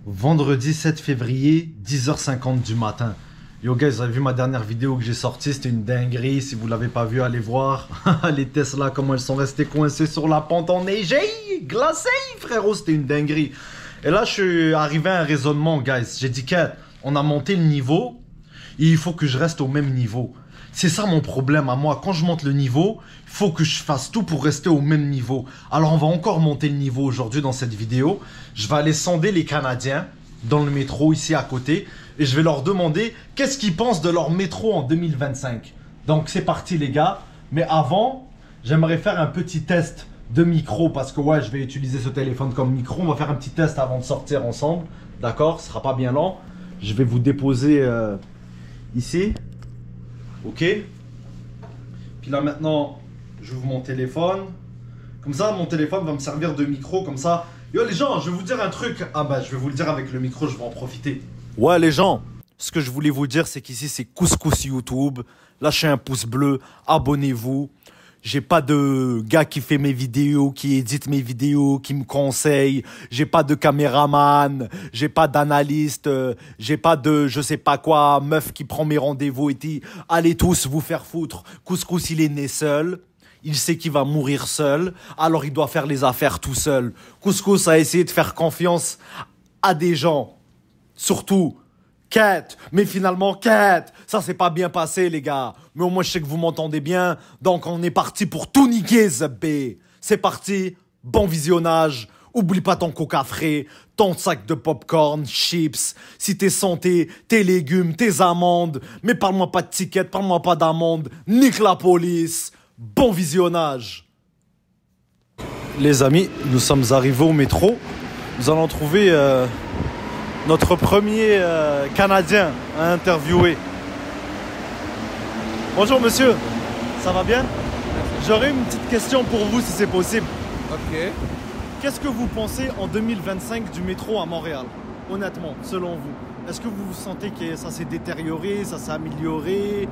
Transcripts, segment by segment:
Vendredi 7 février, 10h50 du matin. Yo guys, vous avez vu ma dernière vidéo que j'ai sortie, c'était une dinguerie. Si vous l'avez pas vu, allez voir. Les Tesla, comment elles sont restées coincées sur la pente enneigée, glacée, frérot, c'était une dinguerie. Et là, je suis arrivé à un raisonnement, guys. J'ai dit qu'on a monté le niveau, et il faut que je reste au même niveau. C'est ça mon problème à moi. Quand je monte le niveau, il faut que je fasse tout pour rester au même niveau. Alors on va encore monter le niveau aujourd'hui dans cette vidéo. Je vais aller sonder les Canadiens dans le métro ici à côté. Et je vais leur demander qu'est-ce qu'ils pensent de leur métro en 2025. Donc c'est parti les gars. Mais avant, j'aimerais faire un petit test de micro. Parce que ouais, je vais utiliser ce téléphone comme micro. On va faire un petit test avant de sortir ensemble. D'accord? Ce sera pas bien lent. Je vais vous déposer ici. Ok. Puis là maintenant, j'ouvre mon téléphone. Comme ça, mon téléphone va me servir de micro. Comme ça. Yo les gens, je vais vous dire un truc. Ah bah je vais vous le dire avec le micro, je vais en profiter. Ouais les gens, ce que je voulais vous dire c'est qu'ici c'est Couscous YouTube. Lâchez un pouce bleu, abonnez-vous. J'ai pas de gars qui fait mes vidéos, qui édite mes vidéos, qui me conseille. J'ai pas de caméraman, j'ai pas d'analyste, j'ai pas de je sais pas quoi, meuf qui prend mes rendez-vous et dit allez tous vous faire foutre. Couscous il est né seul. Il sait qu'il va mourir seul, alors il doit faire les affaires tout seul. Couscous a essayé de faire confiance à des gens. Surtout, Kate. Mais finalement, Kate, ça s'est pas bien passé, les gars. Mais au moins, je sais que vous m'entendez bien. Donc, on est parti pour tout niquer, Zebé. C'est parti. Bon visionnage. Oublie pas ton coca frais, ton sac de popcorn, chips. Si t'es santé, tes légumes, tes amandes. Mais parle-moi pas de ticket, parle-moi pas d'amende. Nique la police. Bon visionnage. Les amis, nous sommes arrivés au métro. Nous allons trouver notre premier Canadien à interviewer. Bonjour monsieur, ça va bien? J'aurais une petite question pour vous si c'est possible. Ok. Qu'est-ce que vous pensez en 2025 du métro à Montréal? Honnêtement, selon vous. Est-ce que vous sentez que ça s'est détérioré, ça s'est amélioré?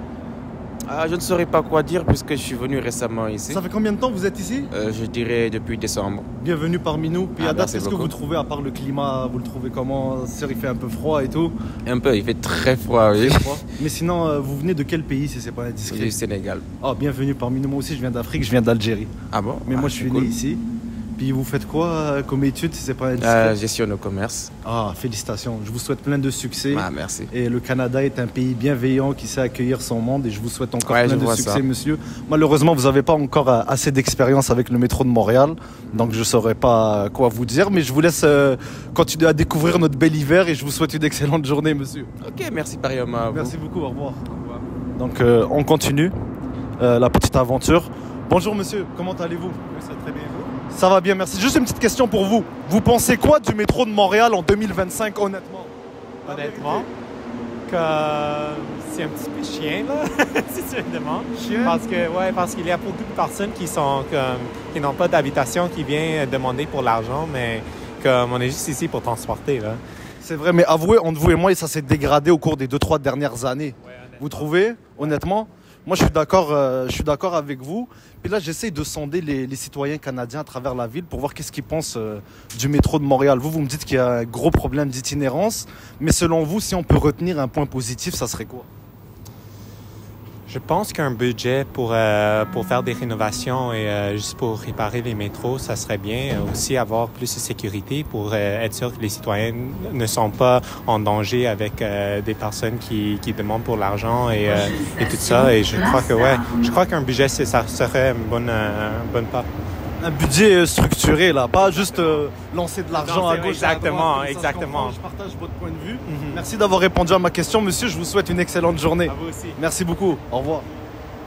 Je ne saurais pas quoi dire puisque je suis venu récemment ici. Ça fait combien de temps que vous êtes ici? Je dirais depuis décembre. Bienvenue parmi nous. Puis à date, merci qu'est-ce que beaucoup. vous trouvez à part le climat? Vous le trouvez comment? Il fait un peu froid et tout. Un peu, il fait très froid, oui. Mais sinon, vous venez de quel pays si c'est pas indiscret? Du Sénégal. Ah, bienvenue parmi nous. Moi aussi, je viens d'Afrique, je viens d'Algérie. Ah bon? Mais moi, je c'est suis cool. né ici. Puis vous faites quoi comme études si c'est pas indiscret? Gestion de commerce. Ah, félicitations. Je vous souhaite plein de succès. Merci. Et le Canada est un pays bienveillant qui sait accueillir son monde. Et je vous souhaite encore Ouais, plein je de vois succès, ça. monsieur. Malheureusement, vous n'avez pas encore assez d'expérience avec le métro de Montréal. Donc, je ne saurais pas quoi vous dire. Mais je vous laisse continuer à découvrir notre bel hiver. Et je vous souhaite une excellente journée, monsieur. Ok, merci pareillement à vous. Merci beaucoup. Au revoir. Au revoir. Donc, on continue la petite aventure. Bonjour, monsieur. Comment allez-vous? Ça va très bien, vous? Ça va bien, merci. Juste une petite question pour vous. Vous pensez quoi du métro de Montréal en 2025, honnêtement? Honnêtement, que c'est un petit peu chien, là, si tu me demandes. Chien? Parce qu'il y a beaucoup de personnes qui n'ont pas d'habitation, qui viennent demander pour l'argent, mais comme on est juste ici pour transporter, là. C'est vrai, mais avouez, entre vous et moi, ça s'est dégradé au cours des 2-3 dernières années. Ouais, honnêtement. Vous trouvez, honnêtement? Moi, je suis d'accord avec vous. Puis là, j'essaye de sonder les citoyens canadiens à travers la ville pour voir qu'est-ce qu'ils pensent du métro de Montréal. Vous me dites qu'il y a un gros problème d'itinérance. Mais selon vous, si on peut retenir un point positif, ça serait quoi? Je pense qu'un budget pour faire des rénovations et juste pour réparer les métros, ça serait bien. Aussi avoir plus de sécurité pour être sûr que les citoyens ne sont pas en danger avec des personnes qui demandent pour l'argent et tout ça. Et je crois qu'un budget, ça serait une bonne part. Un budget structuré, là, pas juste lancer de l'argent à gauche. Exactement, à droite, comme ça, exactement. Je partage votre point de vue. Merci d'avoir répondu à ma question, monsieur. Je vous souhaite une excellente journée. À vous aussi. Merci beaucoup. Au revoir.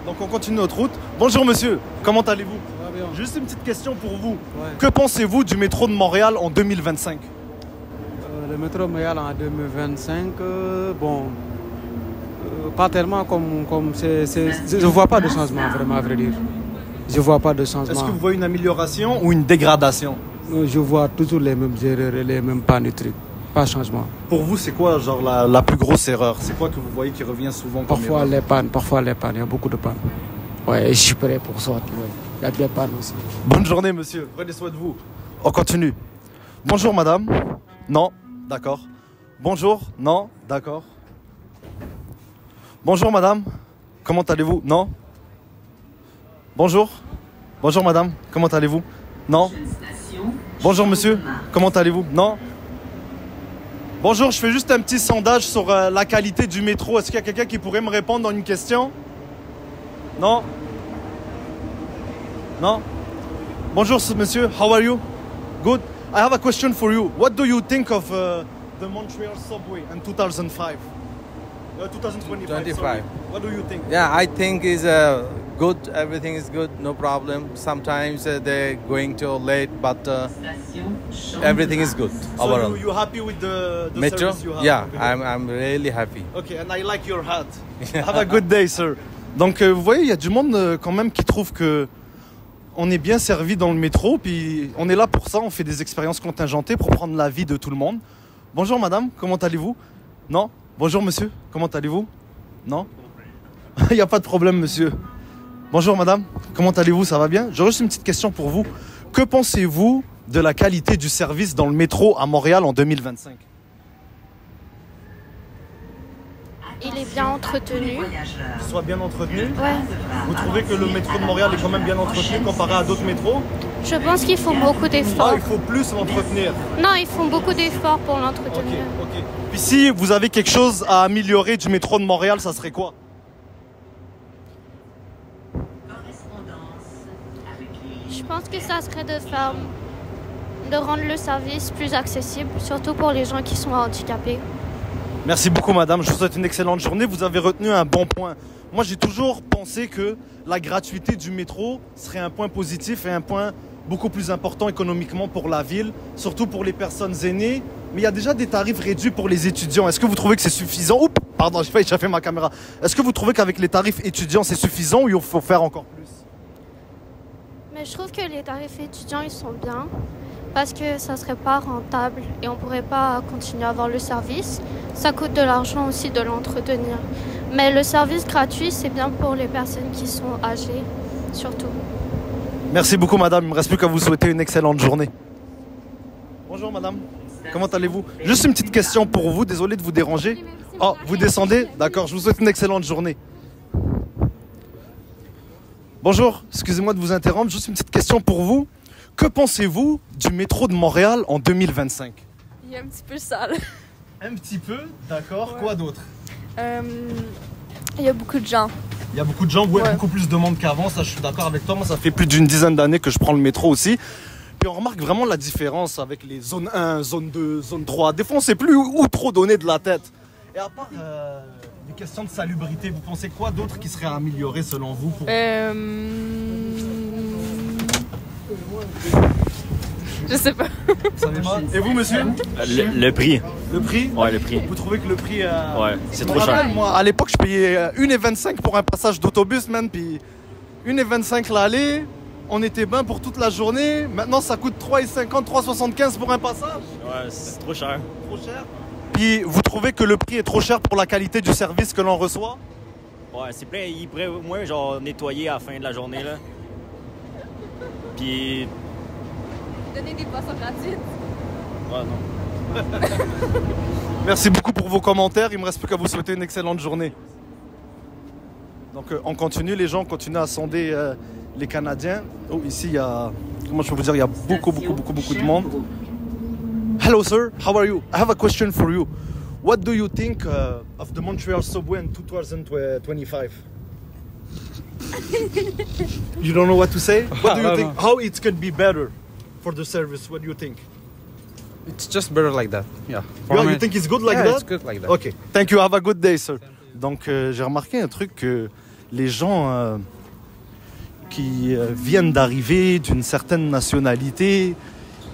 Donc on continue notre route. Bonjour monsieur, comment allez-vous? Ça va bien. Juste une petite question pour vous. Ouais. Que pensez-vous du métro de Montréal en 2025? Le métro Montréal en 2025, pas tellement comme c'est. Je ne vois pas de changement, vraiment, à vrai dire. Je ne vois pas de changement. Est-ce que vous voyez une amélioration ou une dégradation? Je vois toujours les mêmes erreurs et les mêmes pannes de trucs. Pas de changement. Pour vous, c'est quoi genre la plus grosse erreur? C'est quoi que vous voyez qui revient souvent comme Parfois erreur? les pannes, il y a beaucoup de pannes. Ouais, je suis prêt pour ça. Ouais. Il y a des pannes aussi. Bonne journée monsieur, prenez soin de vous. On continue. Bonjour madame. Non, D'accord. Bonjour. Non. D'accord. Bonjour madame. Comment allez-vous? Non. Bonjour. Bonjour madame. Comment allez-vous? Non. Bonjour monsieur. Comment allez-vous? Non. Bonjour, je fais juste un petit sondage sur la qualité du métro. Est-ce qu'il y a quelqu'un qui pourrait me répondre dans une question? Non. Non. Bonjour monsieur. How are you? Good. I have a question for you. What do you think of the Montreal subway in 2005? 2025. 25. Sorry. What do you think? Yeah, I think is good. Everything is good, no problem. Sometimes they're going too late, but everything is good So overall. you happy with the Metro? service you have? Yeah, Okay. I'm really happy. Okay, and I like your hat. Have a good day, sir. Donc, vous voyez, il y a du monde quand même qui trouve que on est bien servi dans le métro, puis on est là pour ça, on fait des expériences contingentées pour prendre la vie de tout le monde. Bonjour madame, comment allez-vous? Non? Bonjour monsieur, comment allez-vous? Non? Il n'y a pas de problème monsieur. Bonjour madame, comment allez-vous? Ça va bien? J'aurais juste une petite question pour vous. Que pensez-vous de la qualité du service dans le métro à Montréal en 2025? Il est bien entretenu. Qu'il soit bien entretenu? Ouais. Vous trouvez que le métro de Montréal est quand même bien entretenu comparé à d'autres métros? Je pense qu'ils font beaucoup Ah, d'efforts. il faut plus l'entretenir. Non, ils font beaucoup d'efforts pour Ok, l'entretenir. ok. Puis si vous avez quelque chose à améliorer du métro de Montréal, ça serait quoi? Je pense que ça serait de rendre le service plus accessible, surtout pour les gens qui sont handicapés. Merci beaucoup madame, je vous souhaite une excellente journée. Vous avez retenu un bon point. Moi j'ai toujours pensé que la gratuité du métro serait un point positif et un point beaucoup plus important économiquement pour la ville, surtout pour les personnes aînées. Mais il y a déjà des tarifs réduits pour les étudiants. Est-ce que vous trouvez que c'est suffisant? Oups, pardon, j'ai failli échaffer ma caméra. Est-ce que vous trouvez qu'avec les tarifs étudiants c'est suffisant ou il faut faire encore plus? Mais je trouve que les tarifs étudiants, ils sont bien parce que ça serait pas rentable et on pourrait pas continuer à avoir le service. Ça coûte de l'argent aussi de l'entretenir. Mais le service gratuit, c'est bien pour les personnes qui sont âgées, surtout. Merci beaucoup madame, il ne me reste plus qu'à vous souhaiter une excellente journée. Bonjour madame, comment allez-vous? Juste une petite question pour vous, désolé de vous déranger. Oh, vous descendez? D'accord, je vous souhaite une excellente journée. Bonjour, excusez-moi de vous interrompre, juste une petite question pour vous. Que pensez-vous du métro de Montréal en 2025? Il est un petit peu sale. Un petit peu, d'accord. Ouais. Quoi d'autre? Il y a beaucoup de gens. Il y a beaucoup de gens, ouais, Ouais. beaucoup plus de monde qu'avant, ça je suis d'accord avec toi. Moi ça fait plus d'une dizaine d'années que je prends le métro aussi. Puis on remarque vraiment la différence avec les zones 1, zone 2, zone 3. Des fois on sait plus où trop donner de la tête. Et à part des questions de salubrité, vous pensez quoi d'autre qui serait amélioré selon vous pour... Je sais pas. Vous savez pas? Et vous monsieur? Le prix. Le prix? Ouais, le prix. Vous trouvez que le prix... Ouais, c'est Je me trop cher. rappelle, moi, à l'époque, je payais 1,25 pour un passage d'autobus, man. Puis 1,25 l'aller, on était bien pour toute la journée. Maintenant, ça coûte 3,50, 3,75 pour un passage. Ouais, c'est trop cher. Trop cher. Puis vous trouvez que le prix est trop cher pour la qualité du service que l'on reçoit? Ouais, c'est plein. Il pourrait au moins genre nettoyer à la fin de la journée là. Puis Donner des poissons gratuits. ouais, non. Merci beaucoup pour vos commentaires. Il me reste plus qu'à vous souhaiter une excellente journée. Donc on continue, les gens continuent à sonder les Canadiens. Oh, ici il y a, comment je peux vous dire, il y a beaucoup de monde. Hello sir, how are you? I have a question for you. What do you think of the Montreal subway in 2025? You don't know what to say? What do you think? How it could be better for the service? What do you think? It's just better like that. Yeah. Yeah, you think it's good like yeah, that? it's good like that. Ok, thank you, have a good day, sir. Donc, j'ai remarqué un truc que les gens qui viennent d'arriver d'une certaine nationalité,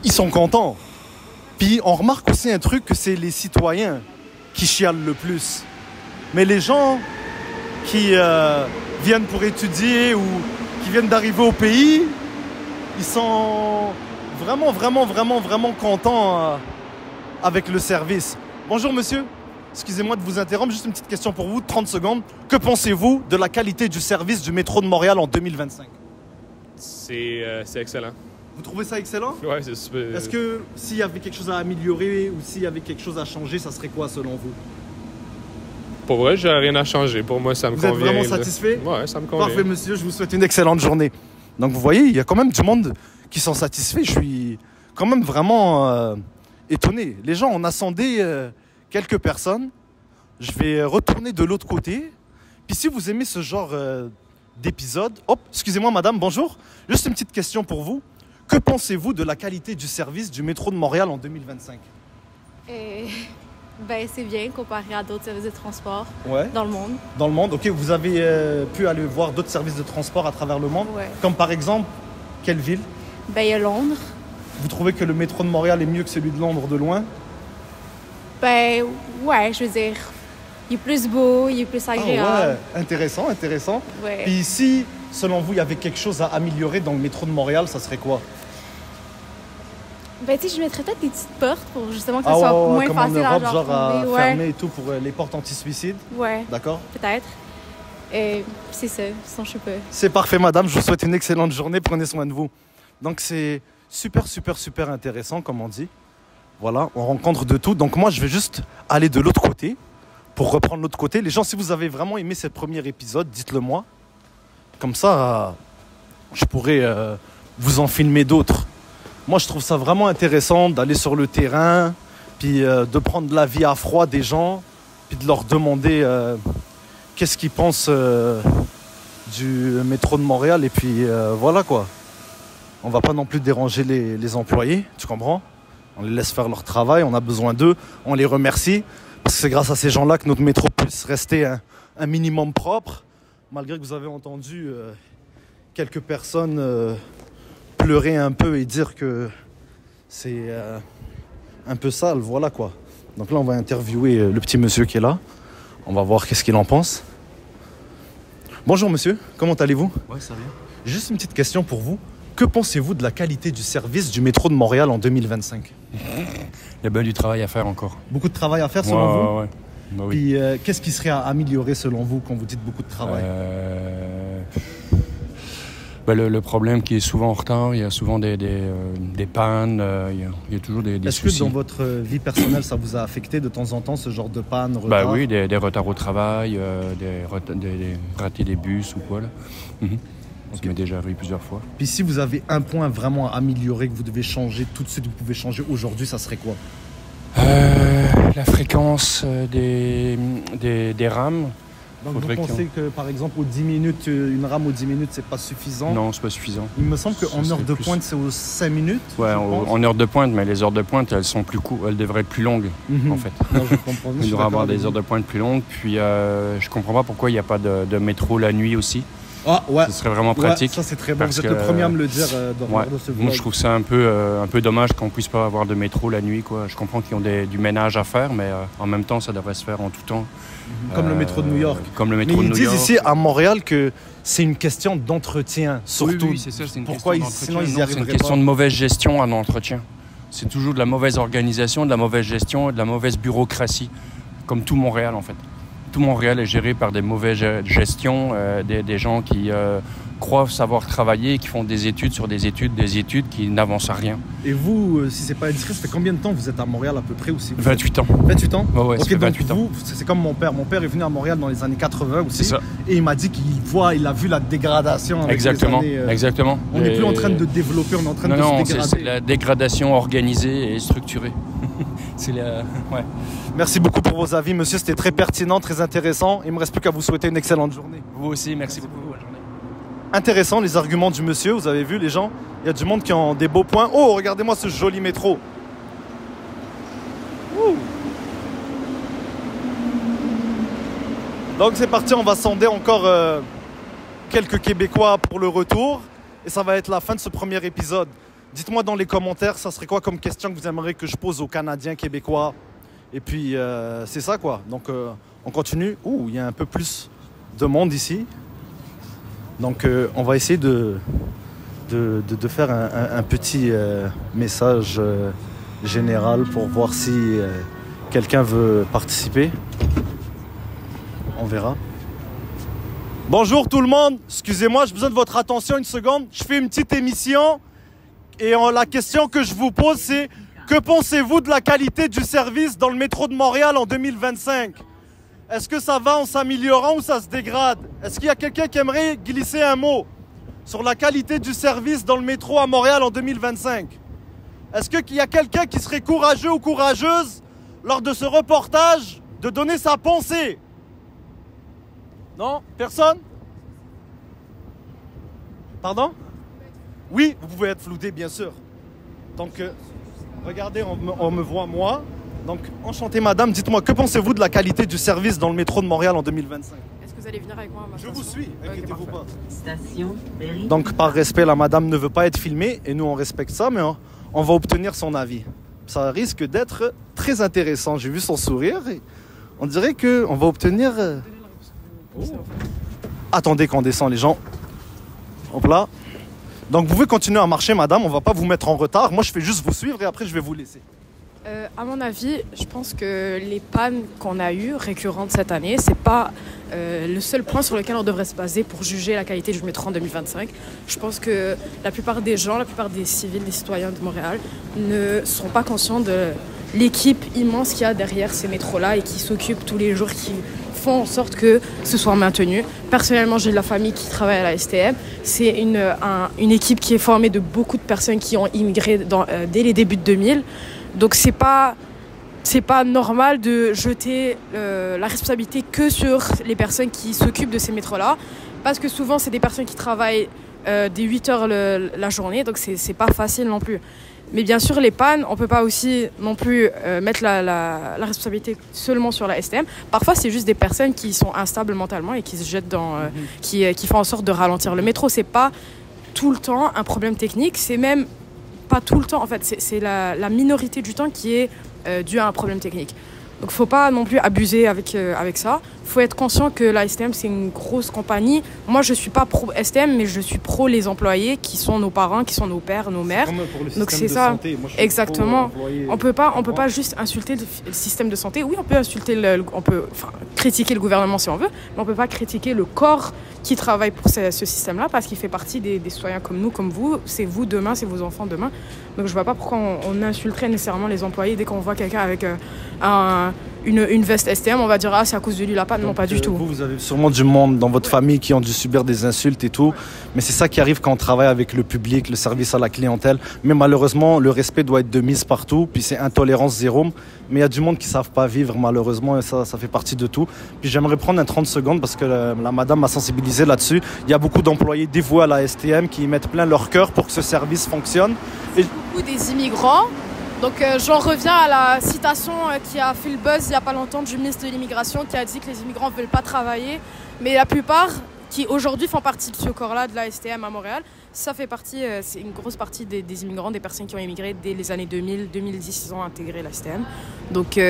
ils sont contents. Puis, on remarque aussi un truc que c'est les citoyens qui chialent le plus. Mais les gens qui viennent pour étudier ou qui viennent d'arriver au pays, ils sont vraiment contents avec le service. Bonjour monsieur, excusez-moi de vous interrompre, juste une petite question pour vous, 30 secondes. Que pensez-vous de la qualité du service du métro de Montréal en 2025? C'est excellent. Vous trouvez ça excellent? Ouais, c'est super. Est-ce que s'il y avait quelque chose à améliorer ou s'il y avait quelque chose à changer, ça serait quoi selon vous? Pour vrai, j'ai rien à changer. Pour moi, ça me Vous convient. êtes vraiment là. satisfait? Ouais, ça me convient. Parfait, monsieur, je vous souhaite une excellente journée. Donc, vous voyez, il y a quand même du monde qui sont satisfaits. Je suis quand même vraiment étonné. Les gens, on a sondé quelques personnes. Je vais retourner de l'autre côté. Puis si vous aimez ce genre d'épisode... Hop, excusez-moi, madame, bonjour. Juste une petite question pour vous. Que pensez-vous de la qualité du service du métro de Montréal en 2025? Ben, c'est bien comparé à d'autres services de transport Ouais. dans le monde. Dans le monde, ok. Vous avez pu aller voir d'autres services de transport à travers le monde? Ouais. Comme par exemple, quelle ville? Ben, il y a Londres. Vous trouvez que le métro de Montréal est mieux que celui de Londres de loin? Ben, ouais, je veux dire, il est plus beau, il est plus agréable. Ah ouais, intéressant, intéressant. Ouais. Puis si, selon vous, il y avait quelque chose à améliorer dans le métro de Montréal, ça serait quoi? Ben, tu sais, je mettrais peut-être des petites portes pour justement que ça Ah soit ouais, moins comme facile en Europe, à genre à trouver. fermer et tout pour les portes anti-suicide. Ouais, D'accord? peut-être. C'est ça, sinon je sais pas. C'est parfait, madame. Je vous souhaite une excellente journée. Prenez soin de vous. Donc, c'est super intéressant, comme on dit. Voilà, on rencontre de tout. Donc, moi, je vais juste aller de l'autre côté pour reprendre l'autre côté. Les gens, si vous avez vraiment aimé ce premier épisode, dites-le moi. Comme ça, je pourrais vous en filmer d'autres. Moi, je trouve ça vraiment intéressant d'aller sur le terrain, puis de prendre l'avis à froid des gens, puis de leur demander qu'est-ce qu'ils pensent du métro de Montréal. Et puis voilà quoi. On va pas non plus déranger les employés, tu comprends? On les laisse faire leur travail, on a besoin d'eux, on les remercie. Parce que c'est grâce à ces gens-là que notre métro puisse rester un minimum propre. Malgré que vous avez entendu quelques personnes pleurer un peu et dire que c'est un peu sale, voilà quoi. Donc là, on va interviewer le petit monsieur qui est là. On va voir qu'est-ce qu'il en pense. Bonjour monsieur, comment allez-vous? Ouais, ça va. Juste une petite question pour vous. Que pensez-vous de la qualité du service du métro de Montréal en 2025? Il y a bien du travail à faire encore. Beaucoup de travail à faire selon vous? Ouais. Bah oui. Puis qu'est-ce qui serait à améliorer selon vous quand vous dites beaucoup de travail? Le problème qui est souvent en retard, il y a souvent des pannes, il y a toujours des soucis. Est-ce que dans votre vie personnelle, ça vous a affecté de temps en temps ce genre de panne, retard? Bah oui, des retards au travail, rater des bus ou quoi là. Ça m'est déjà arrivé plusieurs fois. Puis si vous avez un point vraiment à améliorer, que vous devez changer tout de suite, vous pouvez changer aujourd'hui, ça serait quoi? La fréquence des rames. Donc vous pensez que par exemple aux 10 minutes, une rame aux 10 minutes, c'est pas suffisant? Non, c'est pas suffisant. Il me semble qu'en heure de pointe, c'est aux 5 minutes. Ouais, en heure de pointe, mais les heures de pointe, elles sont plus courtes, elles devraient être plus longues en fait. Non, je comprends. Il devrait avoir des heures de pointe plus longues. Puis je comprends pas pourquoi il n'y a pas de métro la nuit aussi. Ah ouais. Ce serait vraiment pratique. Ouais, ça c'est très bon. Vous êtes le premier à me le dire dans ce vlog. Moi je trouve ça un peu dommage qu'on puisse pas avoir de métro la nuit, quoi. Je comprends qu'ils ont du ménage à faire, mais en même temps ça devrait se faire en tout temps. Comme le métro de New York. Comme le métro mais de New York. Ils disent ici à Montréal que c'est une question d'entretien, surtout. Oui, c'est ça, c'est une Pourquoi question sinon ils y arriveraient pas? C'est une question de mauvaise gestion en entretien. C'est toujours de la mauvaise organisation, de la mauvaise gestion et de la mauvaise bureaucratie, comme tout Montréal en fait. Tout Montréal est géré par des mauvaises gestions, des gens qui croient savoir travailler, qui font des études sur des études qui n'avancent à rien. Et vous, si c'est pas indiscret, ça fait combien de temps que vous êtes à Montréal à peu près aussi? 28 ans. 28 ans? Ouais, ok, ça fait donc 28 ans. vous, c'est comme mon père. Mon père est venu à Montréal dans les années 80 aussi. C'est ça. Et il m'a dit il a vu la dégradation avec Exactement, les années. exactement. On n'est plus en train de développer, on est en train de se dégrader. C'est la dégradation organisée et structurée. Ouais. Merci beaucoup pour vos avis, monsieur. C'était très pertinent, très intéressant. Il ne me reste plus qu'à vous souhaiter une excellente journée. Vous aussi, merci beaucoup. Bonne journée. Intéressant les arguments du monsieur, vous avez vu les gens, il y a du monde qui ont des beaux points. Oh, regardez-moi ce joli métro. Ouh. Donc c'est parti, on va sonder encore quelques Québécois pour le retour. Et ça va être la fin de ce premier épisode. Dites-moi dans les commentaires, ça serait quoi comme question que vous aimeriez que je pose aux Canadiens québécois. Et puis c'est ça quoi. Donc on continue. Ouh, il y a un peu plus de monde ici. Donc on va essayer de faire un petit message général pour voir si quelqu'un veut participer. On verra. Bonjour tout le monde, excusez-moi, j'ai besoin de votre attention une seconde. Je fais une petite émission Et la question que je vous pose, c'est que pensez-vous de la qualité du service dans le métro de Montréal en 2025? Est-ce que ça va en s'améliorant ou ça se dégrade? Est-ce qu'il y a quelqu'un qui aimerait glisser un mot sur la qualité du service dans le métro à Montréal en 2025? Est-ce qu'il y a quelqu'un qui serait courageux ou courageuse lors de ce reportage de donner sa pensée? Non? Personne? Pardon? Oui, vous pouvez être flouté, bien sûr. Donc, regardez, on me voit moi. Donc, enchanté madame, dites-moi, que pensez-vous de la qualité du service dans le métro de Montréal en 2025? Est-ce que vous allez venir avec moi à ma Je station? vous suis, inquiétez-vous pas. Station Berry. Donc, par respect, la madame ne veut pas être filmée, et nous, on respecte ça, mais on va obtenir son avis. Ça risque d'être très intéressant. J'ai vu son sourire, et on dirait qu'on va obtenir... Oh. Attendez qu'on descend, les gens. Hop là. Donc, vous pouvez continuer à marcher, madame, on va pas vous mettre en retard. Moi, je fais juste vous suivre, et après, je vais vous laisser. À mon avis, je pense que les pannes qu'on a eues récurrentes cette année, c'est pas le seul point sur lequel on devrait se baser pour juger la qualité du métro en 2025. Je pense que la plupart des gens, la plupart des civils, des citoyens de Montréal ne sont pas conscients de l'équipe immense qu'il y a derrière ces métros-là et qui s'occupent tous les jours, qui font en sorte que ce soit maintenu. Personnellement, j'ai de la famille qui travaille à la STM. C'est une équipe qui est formée de beaucoup de personnes qui ont immigré dès les débuts de 2000. Donc c'est pas normal de jeter la responsabilité que sur les personnes qui s'occupent de ces métros-là, parce que souvent c'est des personnes qui travaillent des 8 heures la journée, donc c'est pas facile non plus. Mais bien sûr, les pannes, on peut pas aussi non plus mettre la responsabilité seulement sur la STM. Parfois, c'est juste des personnes qui sont instables mentalement et qui se jettent qui font en sorte de ralentir le métro. C'est pas tout le temps un problème technique, c'est même pas tout le temps, en fait, c'est la minorité du temps qui est due à un problème technique. Donc, faut pas non plus abuser avec ça. Faut être conscient que la STM, c'est une grosse compagnie. Moi, je suis pas pro STM, mais je suis pro les employés qui sont nos parents, qui sont nos pères, nos mères. Donc, c'est ça. Moi, exactement. On peut pas juste insulter le système de santé. Oui, on peut critiquer le gouvernement si on veut, mais on peut pas critiquer le corps qui travaille pour ce système-là, parce qu'il fait partie des citoyens comme nous, comme vous. C'est vous demain, c'est vos enfants demain. Donc, je vois pas pourquoi on insulterait nécessairement les employés dès qu'on voit quelqu'un avec une veste STM, on va dire « Ah, c'est à cause de lui la panne ». Non, pas du tout. Vous avez sûrement du monde dans votre famille qui ont dû subir des insultes et tout, mais c'est ça qui arrive quand on travaille avec le public, le service à la clientèle. Mais malheureusement, le respect doit être de mise partout, puis c'est intolérance zéro. Mais il y a du monde qui ne savent pas vivre, malheureusement, et ça fait partie de tout. Puis j'aimerais prendre 30 secondes, parce que la madame m'a sensibilisé là-dessus. Il y a beaucoup d'employés dévoués à la STM qui mettent plein leur cœur pour que ce service fonctionne. Et... beaucoup des immigrants. Donc j'en reviens à la citation qui a fait le buzz il n'y a pas longtemps du ministre de l'Immigration, qui a dit que les immigrants ne veulent pas travailler. Mais la plupart qui aujourd'hui font partie de ce corps-là de la STM à Montréal, ça fait partie, c'est une grosse partie des immigrants, des personnes qui ont immigré dès les années 2000, 2010, ils ont intégré la STM. Donc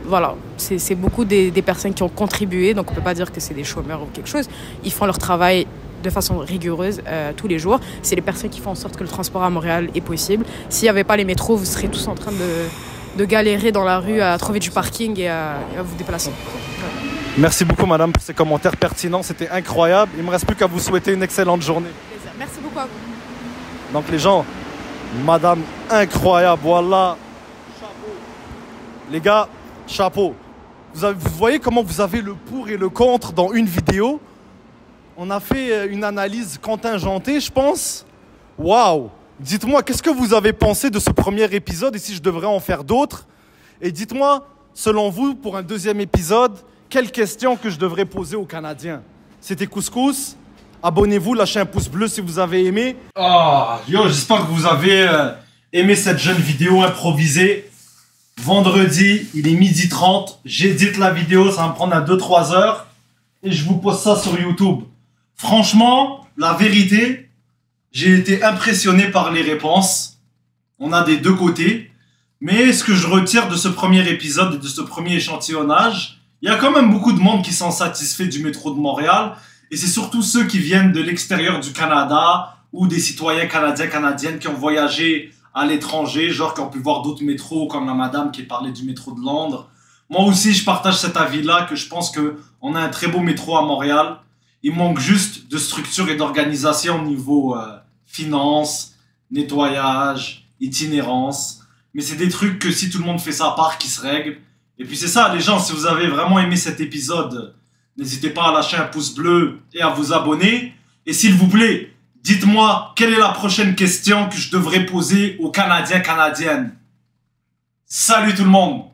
voilà, c'est beaucoup des personnes qui ont contribué, donc on ne peut pas dire que c'est des chômeurs ou quelque chose. Ils font leur travail de façon rigoureuse tous les jours. C'est les personnes qui font en sorte que le transport à Montréal est possible. S'il n'y avait pas les métros, vous seriez tous en train de galérer dans la rue à trouver du parking et à vous déplacer. Ouais. Merci beaucoup madame pour ces commentaires pertinents, c'était incroyable. Il ne me reste plus qu'à vous souhaiter une excellente journée. Merci beaucoup à vous. Donc les gens, madame incroyable, voilà. Chapeau. Les gars, chapeau. Vous voyez comment vous avez le pour et le contre dans une vidéo. On a fait une analyse contingentée, je pense. Waouh! Dites-moi, qu'est-ce que vous avez pensé de ce premier épisode et si je devrais en faire d'autres? Et dites-moi, selon vous, pour un deuxième épisode, quelles questions que je devrais poser aux Canadiens? C'était Couscous. Abonnez-vous, lâchez un pouce bleu si vous avez aimé. Oh, j'espère que vous avez aimé cette jeune vidéo improvisée. Vendredi, il est 12h30. J'édite la vidéo, ça va me prendre à 2-3 heures. Et je vous pose ça sur YouTube. Franchement, la vérité, j'ai été impressionné par les réponses. On a des deux côtés. Mais ce que je retire de ce premier épisode et de ce premier échantillonnage, il y a quand même beaucoup de monde qui sont satisfaits du métro de Montréal. Et c'est surtout ceux qui viennent de l'extérieur du Canada ou des citoyens canadiens, canadiennes qui ont voyagé à l'étranger, genre qui ont pu voir d'autres métros comme la madame qui parlait du métro de Londres. Moi aussi, je partage cet avis-là que je pense qu'on a un très beau métro à Montréal. Il manque juste de structure et d'organisation au niveau finances nettoyage, itinérance. Mais c'est des trucs que si tout le monde fait sa part, qui se règlent. Et puis c'est ça, les gens, si vous avez vraiment aimé cet épisode, n'hésitez pas à lâcher un pouce bleu et à vous abonner. Et s'il vous plaît, dites-moi quelle est la prochaine question que je devrais poser aux Canadiens, Canadiennes. Salut tout le monde!